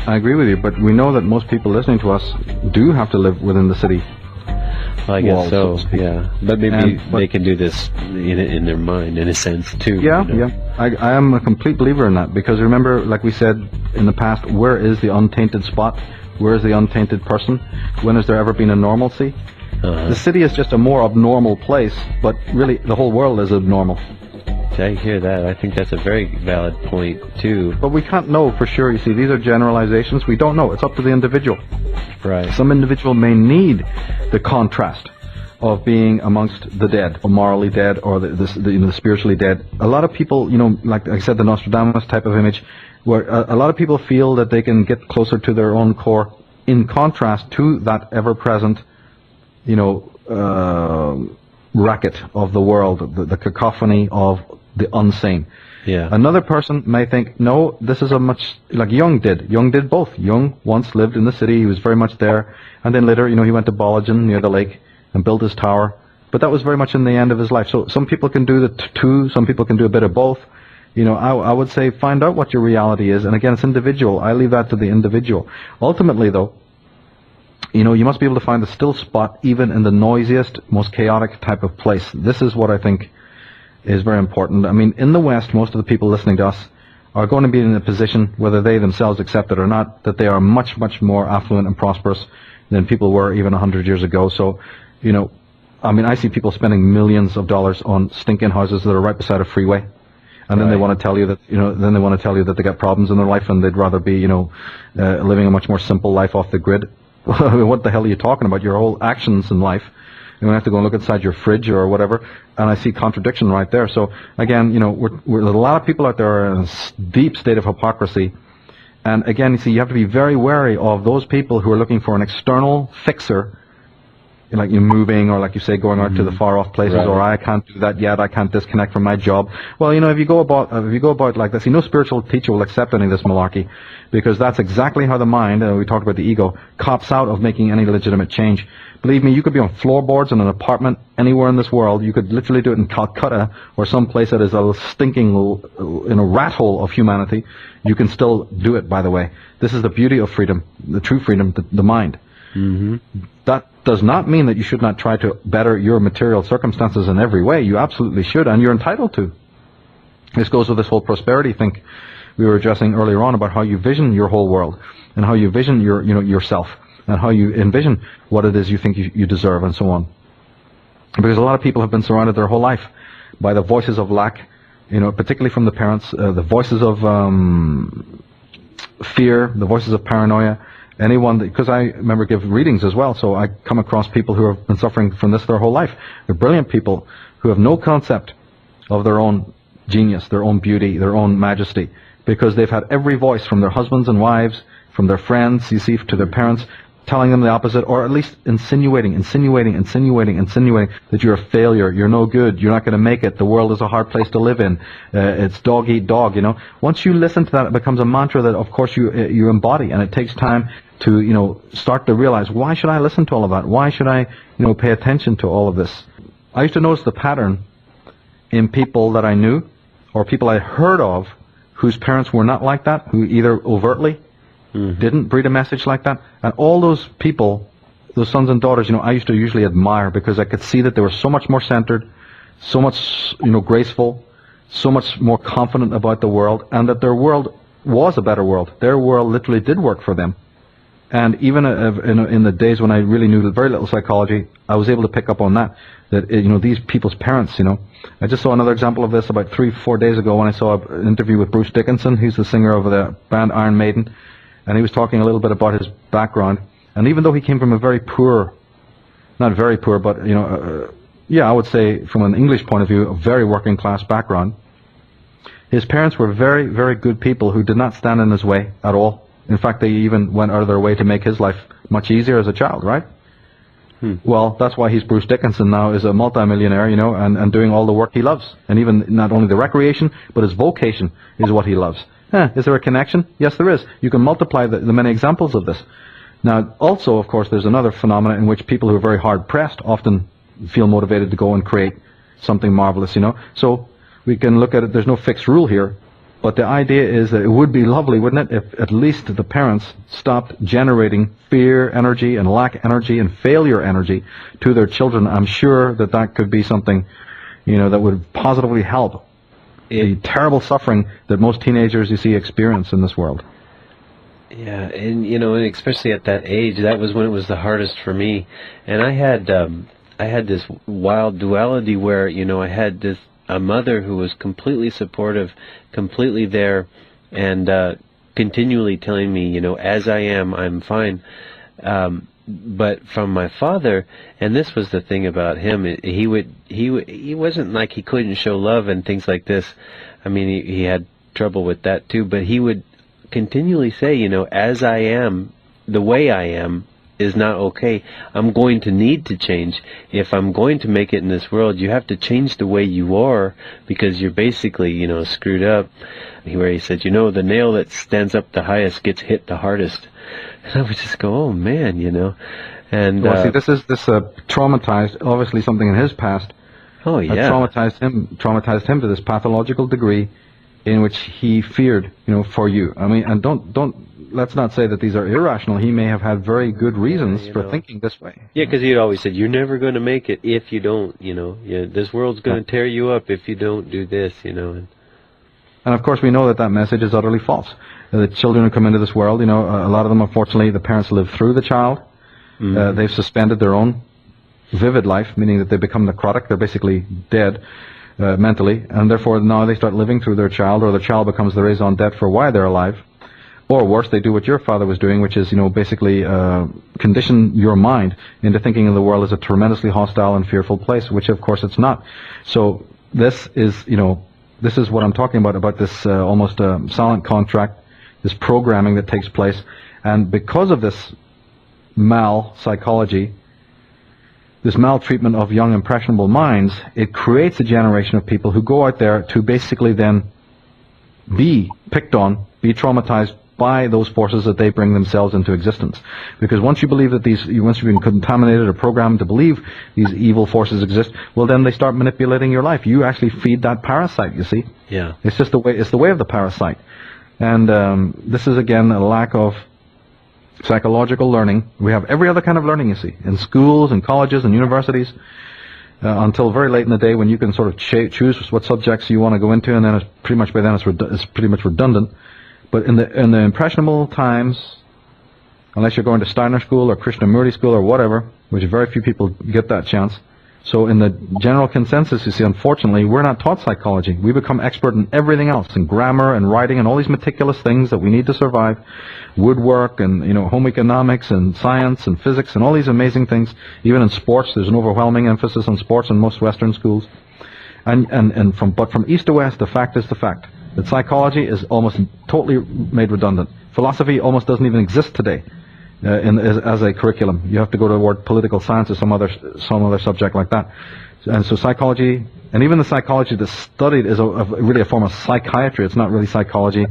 I agree with you, but we know that most people listening to us do have to live within the city. I guess walls, so, yeah. But maybe they can do this in their mind, in a sense, too. Yeah, you know? yeah. I am a complete believer in that, because remember, like we said in the past, where is the untainted spot? Where is the untainted person? When has there ever been a normalcy? The city is just a more abnormal place, but really the whole world is abnormal. I hear that. I think that's a very valid point, too. But we can't know for sure. You see, these are generalizations. We don't know. It's up to the individual. Right. Some individual may need the contrast of being amongst the dead, or morally dead, or the spiritually dead. A lot of people, like I said, the Nostradamus type of image, where a lot of people feel that they can get closer to their own core, in contrast to that ever-present, racket of the world, the cacophony of the unsane. Yeah. Another person may think, no, this is a much, like Jung did. Jung did both. Jung once lived in the city, he was very much there, and then later, he went to Bologen near the lake and built his tower. But that was very much in the end of his life. So some people can do the two, some people can do a bit of both. I would say find out what your reality is, and again, it's individual. I leave that to the individual. Ultimately, though, you must be able to find the still spot even in the noisiest, most chaotic type of place. This is what I think is very important. I mean, in the West, most of the people listening to us are going to be in a position, whether they themselves accept it or not, that they are much, much more affluent and prosperous than people were even 100 years ago. So, I see people spending millions of dollars on stinking houses that are right beside a freeway. And then they want to tell you that, they got problems in their life and they'd rather be, living a much more simple life off the grid. What the hell are you talking about? Your whole actions in life. You have to go and look inside your fridge or whatever, and I see contradiction right there. So again, there's a lot of people out there are in a deep state of hypocrisy. And again, you have to be very wary of those people who are looking for an external fixer, like you moving, or like you say, going out to the far off places, or I can't do that yet, I can't disconnect from my job. Well, if you go about like this, no spiritual teacher will accept any of this malarkey, because that's exactly how the mind, we talked about the ego, cops out of making any legitimate change. Believe me, you could be on floorboards in an apartment anywhere in this world. You could literally do it in Calcutta or some place that is a stinking, rat hole of humanity. You can still do it, by the way. This is the beauty of freedom, the true freedom, the mind. Mm-hmm. That does not mean that you should not try to better your material circumstances in every way. You absolutely should, and you're entitled to. This goes with this whole prosperity thing we were addressing earlier on about how you vision your whole world and how you vision yourself and how you envision what it is you think you deserve and so on. Because a lot of people have been surrounded their whole life by the voices of lack, particularly from the parents, the voices of fear, the voices of paranoia. Anyone, because I remember give readings as well, so I come across people who have been suffering from this their whole life. They're brilliant people who have no concept of their own genius, their own beauty, their own majesty, because they've had every voice from their husbands and wives, from their friends, to their parents, telling them the opposite, or at least insinuating that you're a failure, you're no good, you're not going to make it, the world is a hard place to live in, it's dog eat dog, Once you listen to that, it becomes a mantra that, of course, you embody, and it takes time to, start to realize, why should I listen to all of that? Why should I, pay attention to all of this? I used to notice the pattern in people that I knew, or people I heard of, whose parents were not like that, who either overtly didn't breed a message like that. And all those people, those sons and daughters, I used to usually admire, because I could see that they were so much more centered, so much, graceful, so much more confident about the world, and that their world was a better world. Their world literally did work for them. And even in the days when I really knew very little psychology, I was able to pick up on that these people's parents, I just saw another example of this about 3-4 days ago when I saw an interview with Bruce Dickinson. He's the singer of the band Iron Maiden. And he was talking a little bit about his background. And even though he came from a very poor, not very poor, but, I would say from an English point of view, a very working class background, his parents were very, very good people who did not stand in his way at all. In fact, they even went out of their way to make his life much easier as a child, right? Well, that's why he's Bruce Dickinson now, is a multimillionaire, and doing all the work he loves. And even not only the recreation, but his vocation is what he loves. Is there a connection? Yes, there is. You can multiply the many examples of this. Now, also, of course, there's another phenomenon in which people who are very hard-pressed often feel motivated to go and create something marvelous, So we can look at it. There's no fixed rule here. But the idea is that it would be lovely, wouldn't it, if at least the parents stopped generating fear energy and lack energy and failure energy to their children. I'm sure that that could be something, that would positively help the terrible suffering that most teenagers you see experience in this world. Yeah, and and especially at that age, that was when it was the hardest for me. And I had this wild duality where, I had a mother who was completely supportive, completely there, and continually telling me, as I am, I'm fine. But from my father, and this was the thing about him, he wasn't like he couldn't show love and things like this. I mean, he had trouble with that too, but he would continually say, as I am, the way I am is not okay. I'm going to need to change. If I'm going to make it in this world, you have to change the way you are, because you're basically, screwed up. Where he said, the nail that stands up the highest gets hit the hardest. And I would just go, oh man, And well, see, this traumatized, obviously something in his past. Oh yeah. Traumatized him to this pathological degree, in which he feared, for you. I mean, and let's not say that these are irrational. He may have had very good reasons for thinking this way. Yeah, because he always said, you're never going to make it if you don't, this world's going to tear you up if you don't do this, And of course, we know that message is utterly false. The children who come into this world, a lot of them, unfortunately, the parents live through the child. Mm-hmm. They've suspended their own vivid life, meaning that they become necrotic. They're basically dead mentally, and therefore now they start living through their child, or the child becomes the raison d'etre for why they're alive. Or worse, they do what your father was doing, which is, basically condition your mind into thinking of the world as a tremendously hostile and fearful place, which of course it's not. So this is what I'm talking about this almost silent contract, this programming that takes place. And because of this psychology, this maltreatment of young impressionable minds, it creates a generation of people who go out there to basically then be picked on, be traumatized by those forces that they bring themselves into existence. Because once you believe that once you've been contaminated or programmed to believe these evil forces exist, well then they start manipulating your life. You actually feed that parasite, you see. Yeah. It's just the way of the parasite. And this is again a lack of psychological learning. We have every other kind of learning, you see, in schools and colleges and universities, until very late in the day when you can sort of choose what subjects you want to go into, and then it's pretty much redundant. But in the impressionable times, unless you're going to Steiner School or Krishnamurti School or whatever, which very few people get that chance. So in the general consensus, you see, unfortunately, we're not taught psychology. We become expert in everything else, in grammar and writing and all these meticulous things that we need to survive, woodwork and, home economics and science and physics and all these amazing things. Even in sports, there's an overwhelming emphasis on sports in most Western schools. But from east to west, the fact is the fact that psychology is almost totally made redundant. Philosophy almost doesn't even exist today. As a curriculum, you have to go toward political science or some other subject like that. And so psychology, and even the psychology that's studied, is really a form of psychiatry. It's not really psychology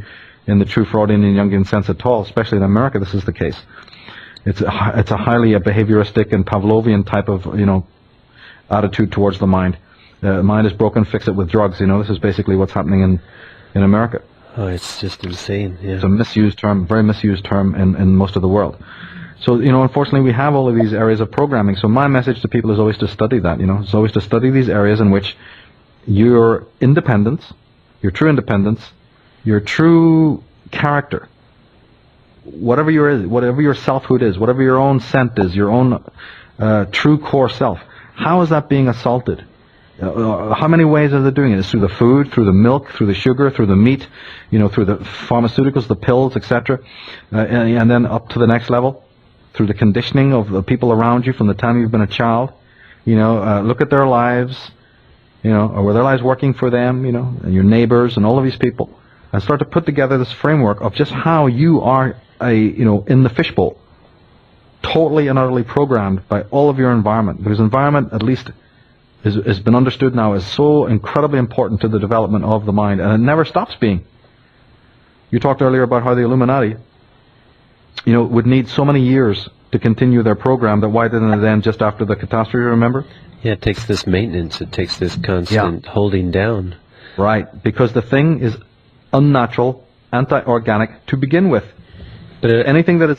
in the true Freudian and Jungian sense at all. Especially in America, this is the case. It's a highly behavioristic and Pavlovian type of attitude towards the mind. The mind is broken, fix it with drugs. This is basically what's happening in America. Oh, it's just insane. Yeah. It's a misused term, very misused term in most of the world. So, unfortunately, we have all of these areas of programming. So my message to people is always to study that, It's always to study these areas in which your independence, your true independence, your true character, whatever your selfhood is, whatever your own scent is, your own true core self, how is that being assaulted? How many ways are they doing it? It's through the food, through the milk, through the sugar, through the meat, through the pharmaceuticals, the pills, etc. And then up to the next level, through the conditioning of the people around you from the time you've been a child. Look at their lives, or were their lives working for them, and your neighbors and all of these people, and start to put together this framework of just how you are in the fishbowl, totally and utterly programmed by all of your environment. Because environment, at least, has been understood now as so incredibly important to the development of the mind, and it never stops being. You talked earlier about how the Illuminati, would need so many years to continue their program, that why didn't it end just after the catastrophe, remember? Yeah, it takes this maintenance, it takes this constant holding down. Right, because the thing is unnatural, anti-organic to begin with. But Anything that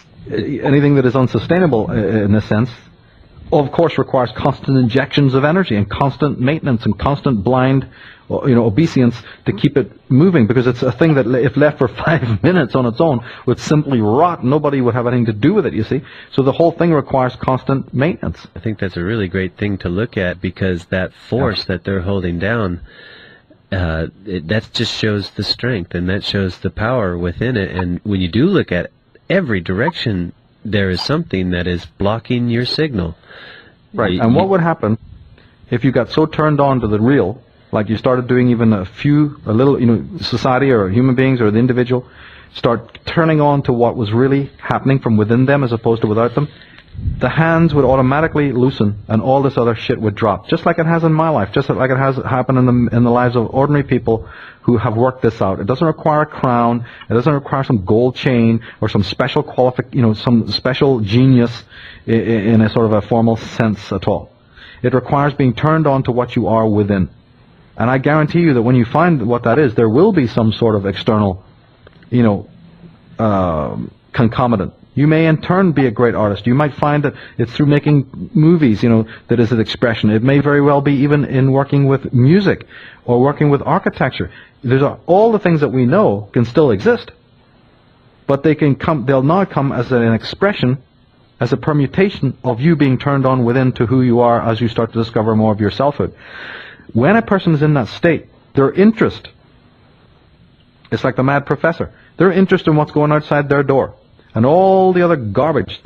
is unsustainable in a sense, of course, requires constant injections of energy and constant maintenance and constant blind, obeisance to keep it moving, because it's a thing that if left for 5 minutes on its own would simply rot. Nobody would have anything to do with it, you see. So the whole thing requires constant maintenance. I think that's a really great thing to look at, because that force that they're holding down, that just shows the strength, and that shows the power within it. And when you do look at every direction, there is something that is blocking your signal. Right. And what would happen if you got so turned on to the real, like you started doing even a little, society or human beings or the individual, start turning on to what was really happening from within them as opposed to without them, the hands would automatically loosen and all this other shit would drop. Just like it has in my life, just like it has happened in the lives of ordinary people who have worked this out. It doesn't require a crown. It doesn't require some gold chain or some special some special genius in a sort of a formal sense at all. It requires being turned on to what you are within. And I guarantee you that when you find what that is, there will be some sort of external, concomitant. You may in turn be a great artist. You might find that it's through making movies, that is an expression. It may very well be even in working with music or working with architecture. All the things that we know can still exist, but they'll now come as an expression, as a permutation of you being turned on within to who you are as you start to discover more of your selfhood. When a person is in that state, their interest, it's like the mad professor, their interest in what's going outside their door and all the other garbage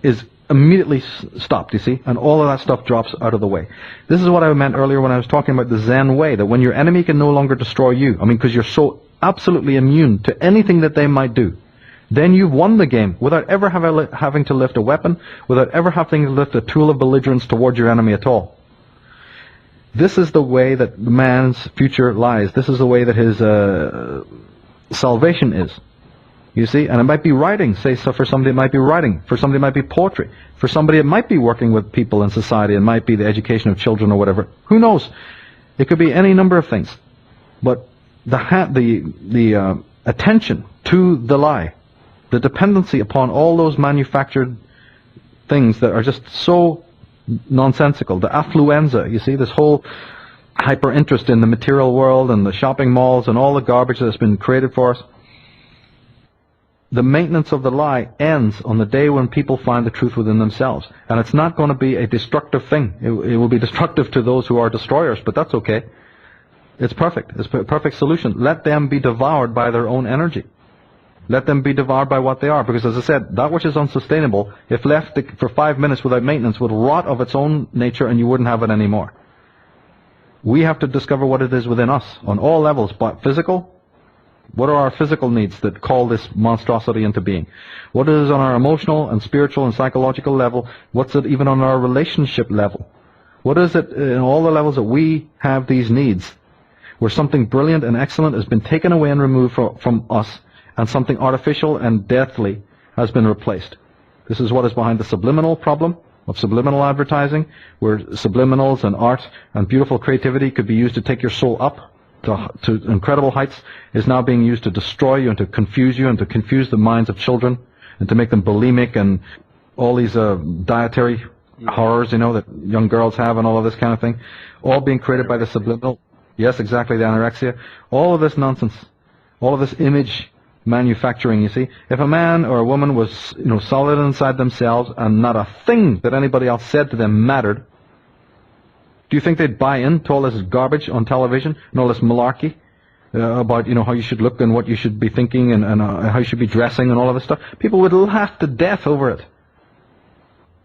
is immediately stopped, you see, and all of that stuff drops out of the way. This is what I meant earlier when I was talking about the Zen way, that when your enemy can no longer destroy you, because you're so absolutely immune to anything that they might do, then you've won the game without ever having to lift a weapon, without ever having to lift a tool of belligerence towards your enemy at all. This is the way that man's future lies. This is the way that his salvation is. You see, and it might be writing, so for somebody it might be writing, for somebody it might be poetry, for somebody it might be working with people in society, it might be the education of children or whatever. Who knows? It could be any number of things. But the attention to the lie, the dependency upon all those manufactured things that are just so nonsensical, the affluenza, you see, this whole hyper interest in the material world and the shopping malls and all the garbage that's been created for us. The maintenance of the lie ends on the day when people find the truth within themselves. And it's not going to be a destructive thing. It will be destructive to those who are destroyers, but that's okay. It's perfect. It's a perfect solution. Let them be devoured by their own energy. Let them be devoured by what they are. Because as I said, that which is unsustainable, if left for 5 minutes without maintenance, would rot of its own nature and you wouldn't have it anymore. We have to discover what it is within us on all levels, but physical. What are our physical needs that call this monstrosity into being? What is on our emotional and spiritual and psychological level? What's it even on our relationship level? What is it in all the levels that we have these needs, where something brilliant and excellent has been taken away and removed from us, and something artificial and deathly has been replaced? This is what is behind the subliminal problem of subliminal advertising, where subliminals and art and beautiful creativity could be used to take your soul up to incredible heights, is now being used to destroy you and to confuse you and to confuse the minds of children and to make them bulimic and all these dietary horrors, that young girls have and all of this kind of thing, all being created by the subliminal. Yes, exactly, the anorexia. All of this nonsense, all of this image manufacturing, you see. If a man or a woman was, solid inside themselves and not a thing that anybody else said to them mattered, do you think they'd buy into all this garbage on television and all this malarkey about, how you should look and what you should be thinking and how you should be dressing and all of this stuff? People would laugh to death over it.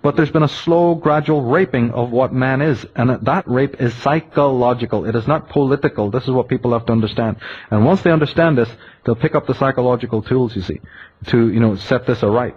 But there's been a slow, gradual raping of what man is, and that rape is psychological. It is not political. This is what people have to understand. And once they understand this, they'll pick up the psychological tools, you see, to, set this aright.